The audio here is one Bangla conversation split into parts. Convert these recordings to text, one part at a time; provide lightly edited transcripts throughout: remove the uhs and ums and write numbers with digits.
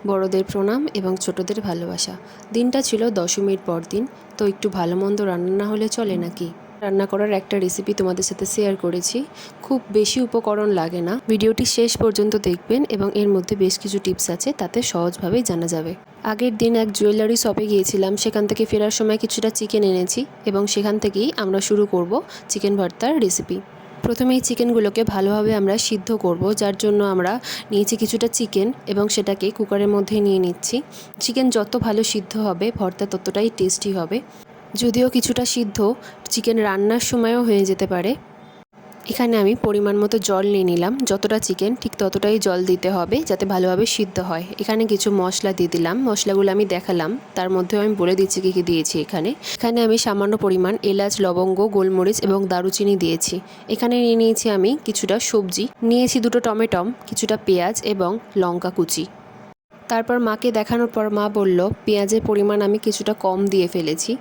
বড়দের প্রণাম এবং ছোটদের ভালোবাসা। দিনটা ছিল দশমীর পরদিন, তো একটু ভালো মন্দ রান্না না হলে চলে নাকি। রান্না করার একটা রেসিপি তোমাদের সাথে শেয়ার করেছি। খুব বেশি উপকরণ লাগে না, ভিডিওটি শেষ পর্যন্ত দেখবেন এবং এর মধ্যে বেশ কিছু টিপস আছে, তাতে সহজভাবেই জানা যাবে। আগের দিন এক জুয়েলারি শপে গিয়েছিলাম, সেখান থেকে ফেরার সময় কিছুটা চিকেন এনেছি এবং সেখান থেকেই আমরা শুরু করব চিকেন ভর্তার রেসিপি। প্রথমে এই চিকেনগুলোকে ভালোভাবে আমরা সিদ্ধ করব, যার জন্য আমরা নিয়েছি কিছুটা চিকেন এবং সেটাকে কুকারের মধ্যে নিয়ে নিচ্ছি। চিকেন যত ভালো সিদ্ধ হবে ভর্তা ততটাই টেস্টি হবে। যদিও কিছুটা সিদ্ধ চিকেন রান্নার সময়ও হয়ে যেতে পারে। এখানে আমি পরিমাণ মতো জল নিয়ে নিলাম, যতটা চিকেন ঠিক ততটাই জল দিতে হবে যাতে ভালোভাবে সিদ্ধ হয়। এখানে কিছু মশলা দিয়ে দিলাম, মশলাগুলো আমি দেখালাম, তার মধ্যে আমি বলে দিচ্ছি কী কী দিয়েছি। এখানে আমি সামান্য পরিমাণ এলাচ, লবঙ্গ, গোলমরিচ এবং দারুচিনি দিয়েছি। এখানে নিয়ে নিয়েছি আমি কিছুটা সবজি, নিয়েছি দুটো টমেটো, কিছুটা পেঁয়াজ এবং লঙ্কা কুচি। তারপর মাকে দেখানোর পর মা বলল পেঁয়াজের পরিমাণ আমি কিছুটা কম দিয়ে ফেলেছি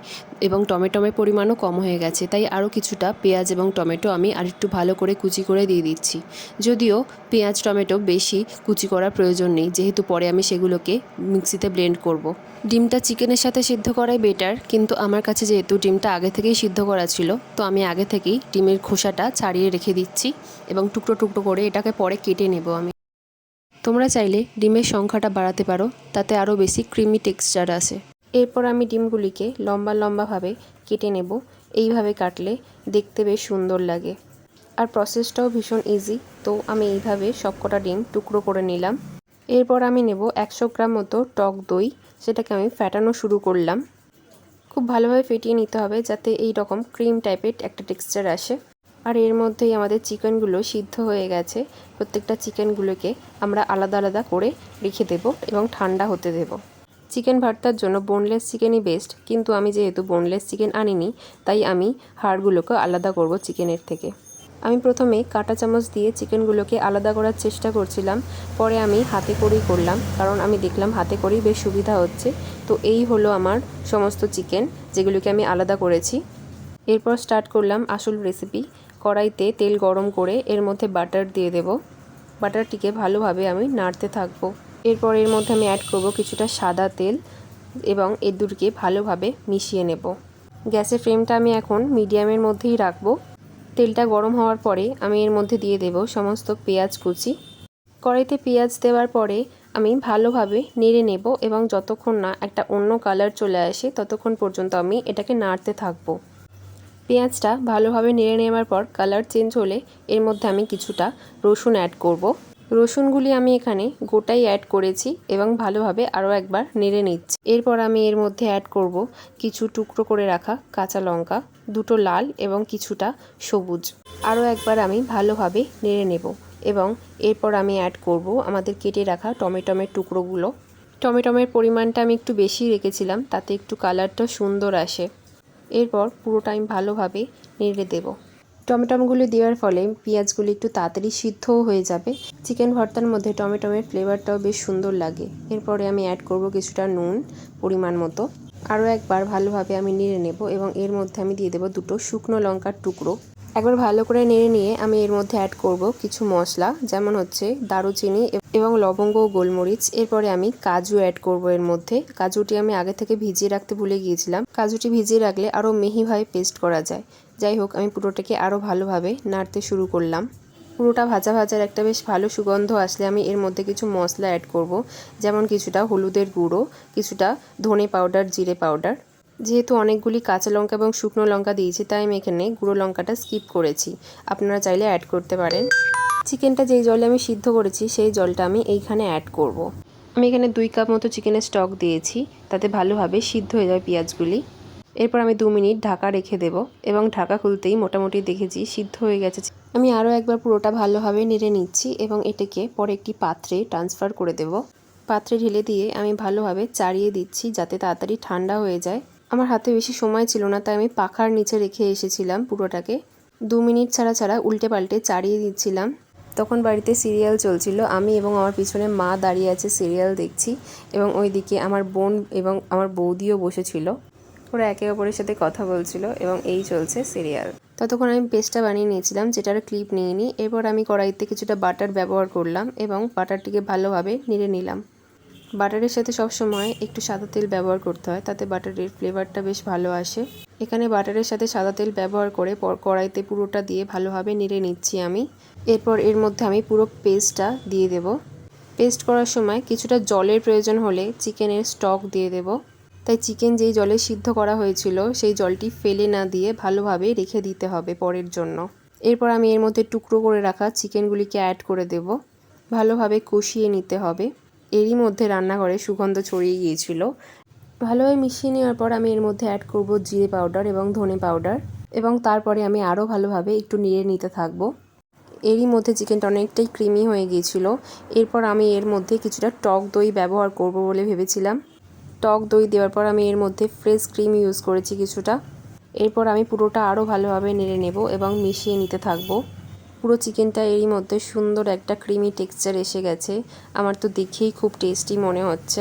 এবং টমেটোর পরিমাণও কম হয়ে গেছে, তাই আরও কিছুটা পেঁয়াজ এবং টমেটো আমি আরেকটু ভালো করে কুচি করে দিয়ে দিচ্ছি। যদিও পেঁয়াজ টমেটো বেশি কুচি করার প্রয়োজন নেই, যেহেতু পরে আমি সেগুলোকে মিক্সিতে ব্লেন্ড করব। ডিমটা চিকেনের সাথে সিদ্ধ করাই বেটার, কিন্তু আমার কাছে যেহেতু ডিমটা আগে থেকেই সিদ্ধ করা ছিল, তো আমি আগে থেকেই ডিমের খোসাটা ছাড়িয়ে রেখে দিচ্ছি এবং টুকরো টুকরো করে এটাকে পরে কেটে নেব আমি। তোমরা চাইলে ডিমের সংখ্যাটা বাড়াতে পারো, তাতে আরও বেশি ক্রিমি টেক্সচার আসে। এরপর আমি ডিমগুলিকে লম্বা লম্বাভাবে কেটে নেব। এইভাবে কাটলে দেখতে বেশ সুন্দর লাগে, আর প্রসেসটাও ভীষণ ইজি। তো আমি এইভাবে সবকটা ডিম টুকরো করে নিলাম। এরপর আমি নেব 100 গ্রাম মতো টক দই, সেটাকে আমি ফ্যাটানো শুরু করলাম। খুব ভালোভাবে ফেটিয়ে নিতে হবে যাতে এই রকম ক্রিম টাইপের একটা টেক্সচার আসে। আর এর মধ্যেই আমাদের চিকেনগুলো সিদ্ধ হয়ে গেছে। প্রত্যেকটা চিকেনগুলোকে আমরা আলাদা আলাদা করে রেখে দেব এবং ঠান্ডা হতে দেব। চিকেন ভর্তার জন্য বোনলেস চিকেনই বেস্ট, কিন্তু আমি যেহেতু বোনলেস চিকেন আনিনি, তাই আমি হাড়গুলোকে আলাদা করব চিকেনের থেকে। আমি প্রথমে কাঁটা চামচ দিয়ে চিকেনগুলোকে আলাদা করার চেষ্টা করছিলাম, পরে আমি হাতে করেই করলাম, কারণ আমি দেখলাম হাতে করেই বেশ সুবিধা হচ্ছে। তো এই হলো আমার সমস্ত চিকেন, যেগুলোকে আমি আলাদা করেছি। এরপর স্টার্ট করলাম আসল রেসিপি। কড়াইতে তেল গরম করে এর মধ্যে বাটার দিয়ে দেব। বাটারটিকে ভালোভাবে আমি নাড়তে থাকবো। এরপর এর মধ্যে আমি অ্যাড করব কিছুটা সাদা তেল এবং এর দুটোকে ভালোভাবে মিশিয়ে নেব। গ্যাসের ফ্লেমটা আমি এখন মিডিয়ামের মধ্যেই রাখবো। তেলটা গরম হওয়ার পরে আমি এর মধ্যে দিয়ে দেব সমস্ত পেঁয়াজ কুচি। কড়াইতে পেঁয়াজ দেওয়ার পরে আমি ভালোভাবে নেড়ে নেব এবং যতক্ষণ না একটা অন্য কালার চলে আসে ততক্ষণ পর্যন্ত আমি এটাকে নাড়তে থাকবো। পেঁয়াজটা ভালোভাবে নেড়ে নেওয়ার পর কালার চেঞ্জ হলে এর মধ্যে আমি কিছুটা রসুন অ্যাড করব। রসুনগুলি আমি এখানে গোটাই অ্যাড করেছি এবং ভালোভাবে আরও একবার নেড়ে নিচ্ছি। এরপর আমি এর মধ্যে অ্যাড করব কিছু টুকরো করে রাখা কাঁচা লঙ্কা, দুটো লাল এবং কিছুটা সবুজ। আরও একবার আমি ভালোভাবে নেড়ে নেব এবং এরপর আমি অ্যাড করব আমাদের কেটে রাখা টমেটোর টুকরোগুলো। টমেটোর পরিমাণটা আমি একটু বেশি রেখেছিলাম, তাতে একটু কালারটা সুন্দর আসে। এরপর পুরোটা আমি ভালোভাবে নেড়ে দেব। টমেটোগুলি দেওয়ার ফলে পেঁয়াজগুলি একটু তাড়াতাড়ি সিদ্ধও হয়ে যাবে। চিকেন ভর্তার মধ্যে টমেটোর ফ্লেভারটাও বেশ সুন্দর লাগে। এরপরে আমি অ্যাড করব কিছুটা নুন পরিমাণ মতো। আরও একবার ভালোভাবে আমি নেড়ে নেব এবং এর মধ্যে আমি দিয়ে দেবো দুটো শুকনো লঙ্কার টুকরো। একবার ভালো করে নেড়ে নিয়ে আমি এর মধ্যে অ্যাড করব কিছু মশলা, যেমন হচ্ছে দারুচিনি এবং লবঙ্গ ও গোলমরিচ। এরপরে আমি কাজু অ্যাড করব এর মধ্যে। কাজুটি আমি আগে থেকে ভিজিয়ে রাখতে ভুলে গিয়েছিলাম। কাজুটি ভিজিয়ে রাখলে আরও মিহিভাবে পেস্ট করা যায়। যাই হোক, আমি পুরোটাকে আরও ভালোভাবে নাড়তে শুরু করলাম। পুরোটা ভাজা ভাজার একটা বেশ ভালো সুগন্ধ আসলে আমি এর মধ্যে কিছু মশলা অ্যাড করব, যেমন কিছুটা হলুদের গুঁড়ো, কিছুটা ধনে পাউডার, জিরে পাউডার। যেহেতু অনেকগুলি কাঁচা লঙ্কা এবং শুকনো লঙ্কা দিয়েছি, তাই আমি এখানে গুঁড়ো লঙ্কাটা স্কিপ করেছি। আপনারা চাইলে অ্যাড করতে পারেন। চিকেনটা যেই জলে আমি সিদ্ধ করেছি সেই জলটা আমি এইখানে অ্যাড করব। আমি এখানে 2 কাপ মতো চিকেনের স্টক দিয়েছি, তাতে ভালোভাবে সিদ্ধ হয়ে যায় পেঁয়াজগুলি। এরপর আমি 2 মিনিট ঢাকা রেখে দেব এবং ঢাকা খুলতেই মোটামুটি দেখেছি সিদ্ধ হয়ে গেছে। আমি আরও একবার পুরোটা ভালোভাবে নেড়ে নিচ্ছি এবং এটাকে পরে একটি পাত্রে ট্রান্সফার করে দেব। পাত্রে ঢেলে দিয়ে আমি ভালোভাবে চাড়িয়ে দিচ্ছি যাতে তাড়াতাড়ি ঠান্ডা হয়ে যায়। আমার হাতে বেশি সময় ছিল না, তাই আমি পাখার নিচে রেখে এসেছিলাম পুরোটাকে। 2 মিনিট ছাড়া ছাড়া উল্টে পাল্টে চাড়িয়ে দিচ্ছিলাম। তখন বাড়িতে সিরিয়াল চলছিল, আমি এবং আমার পিছনে মা দাঁড়িয়ে আছে সিরিয়াল দেখছি এবং ওইদিকে আমার বোন এবং আমার বৌদিও বসেছিল। ওরা একে অপরের সাথে কথা বলছিল এবং এই চলছে সিরিয়াল। ততক্ষণ আমি পেস্টটা বানিয়ে নিয়েছিলাম, যেটার ক্লিপ নিয়ে নিই। এরপর আমি কড়াইতে কিছুটা বাটার ব্যবহার করলাম এবং বাটারটিকে ভালোভাবে নেড়ে নিলাম। বাটারের সাথে সবসময় একটু সাদা তেল ব্যবহার করতে হয়, তাতে বাটারের ফ্লেভারটা বেশ ভালো আসে। এখানে বাটারের সাথে সাদা তেল ব্যবহার করে কড়াইতে পুরোটা দিয়ে ভালোভাবে নেড়ে নিচ্ছি আমি। এরপর এর মধ্যে আমি পুরো পেস্টটা দিয়ে দেব। পেস্ট করার সময় কিছুটা জলের প্রয়োজন হলে চিকেনের স্টক দিয়ে দেব। তাই চিকেন যেই জলে সিদ্ধ করা হয়েছিল সেই জলটি ফেলে না দিয়ে ভালোভাবে রেখে দিতে হবে পরের জন্য। এরপর আমি এর মধ্যে টুকরো করে রাখা চিকেনগুলিকে অ্যাড করে দেব। ভালোভাবে কষিয়ে নিতে হবে। এরই মধ্যে রান্নাঘরে সুগন্ধ ছড়িয়ে গিয়েছিল। ভালোভাবে মিশিয়ে নেওয়ার পর আমি এর মধ্যে অ্যাড করব জিরে পাউডার এবং ধনে পাউডার, এবং তারপরে আমি আরও ভালোভাবে একটু নেড়ে নিতে থাকবো। এরই মধ্যে চিকেনটা অনেকটাই ক্রিমি হয়ে গিয়েছিল। এরপর আমি এর মধ্যে কিছুটা টক দই ব্যবহার করব বলে ভেবেছিলাম। টক দই দেওয়ার পর আমি এর মধ্যে ফ্রেশ ক্রিম ইউজ করেছি কিছুটা। এরপর আমি পুরোটা আরও ভালোভাবে নেড়ে নেব এবং মিশিয়ে নিতে থাকবো। পুরো চিকেনটা এরই মধ্যে সুন্দর একটা ক্রিমি টেক্সচার এসে গেছে। আমার তো দেখেই খুব টেস্টি মনে হচ্ছে।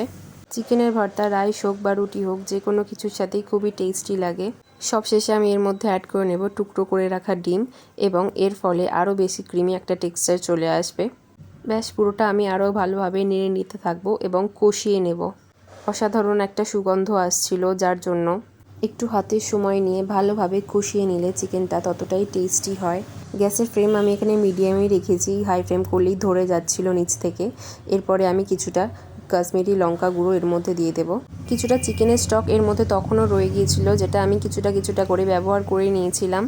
চিকেনের ভর্তা রাইস হোক বা রুটি হোক, যে কোনো কিছুর সাথেই খুবই টেস্টি লাগে। সবশেষে আমি এর মধ্যে অ্যাড করে নেব টুকরো করে রাখা ডিম, এবং এর ফলে আরও বেশি ক্রিমি একটা টেক্সচার চলে আসবে। ব্যাস, পুরোটা আমি আরও ভালোভাবে নেড়ে নিতে থাকবো এবং কষিয়ে নেব। অসাধারণ একটা সুগন্ধ আসছিল, যার জন্য একটু হাতের সময় নিয়ে ভালোভাবে কষিয়ে নিলে চিকেনটা ততটাই টেস্টি হয়। গ্যাসের ফ্লেম আমি এখানে মিডিয়ামে রেখেছি, হাই ফ্লেম করলেই ধরে যাচ্ছিল নিচ থেকে। এরপরে আমি কিছুটা কাশ্মীরি লঙ্কা গুঁড়ো এর মধ্যে দিয়ে দেব। কিছুটা চিকেনের স্টক এর মধ্যে তখনও রয়ে গিয়েছিল, যেটা আমি কিছুটা করে ব্যবহার করে নিয়েছিলাম।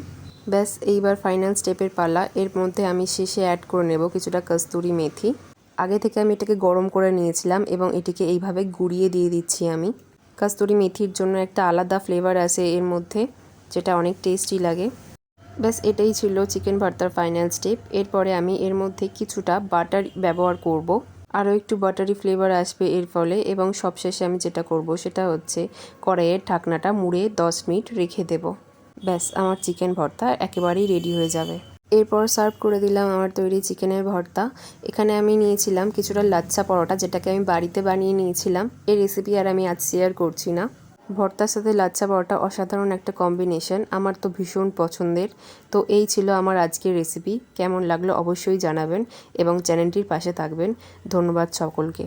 ব্যাস, এইবার ফাইনাল স্টেপের পালা। এর মধ্যে আমি শেষে অ্যাড করে নেব কিছুটা কস্তুরি মেথি। আগে থেকে আমি এটাকে গরম করে নিয়েছিলাম এবং এটিকে এইভাবে গুঁড়িয়ে দিয়ে দিচ্ছি আমি। কস্তুরি মেথির জন্য একটা আলাদা ফ্লেভার আসে এর মধ্যে, যেটা অনেক টেস্টি লাগে। ব্যাস, এটাই ছিল চিকেন ভর্তার ফাইনাল স্টেপ। এরপরে আমি এর মধ্যে কিছুটা বাটার ব্যবহার করব। আরও একটু বাটারি ফ্লেভার আসবে এর ফলে। এবং সবশেষে আমি যেটা করব সেটা হচ্ছে কড়াইয়ের ঢাকনাটা মুড়ে 10 মিনিট রেখে দেব। ব্যাস, আমার চিকেন ভর্তা একেবারেই রেডি হয়ে যাবে। এরপর সার্ভ করে দিলাম আমার তৈরি চিকেনের ভর্তা। এখানে আমি নিয়েছিলাম কিছুটা লাচ্ছা পরোটা, যেটাকে আমি বাড়িতে বানিয়ে নিয়েছিলাম। এই রেসিপি আর আমি আজ শেয়ার করছি না। ভর্তার সাথে লাচ্ছা পরোটা অসাধারণ একটা কম্বিনেশন, আমার তো ভীষণ পছন্দের। তো এই ছিল আমার আজকের রেসিপি। কেমন লাগলো অবশ্যই জানাবেন এবং চ্যানেলটির পাশে থাকবেন। ধন্যবাদ সকলকে।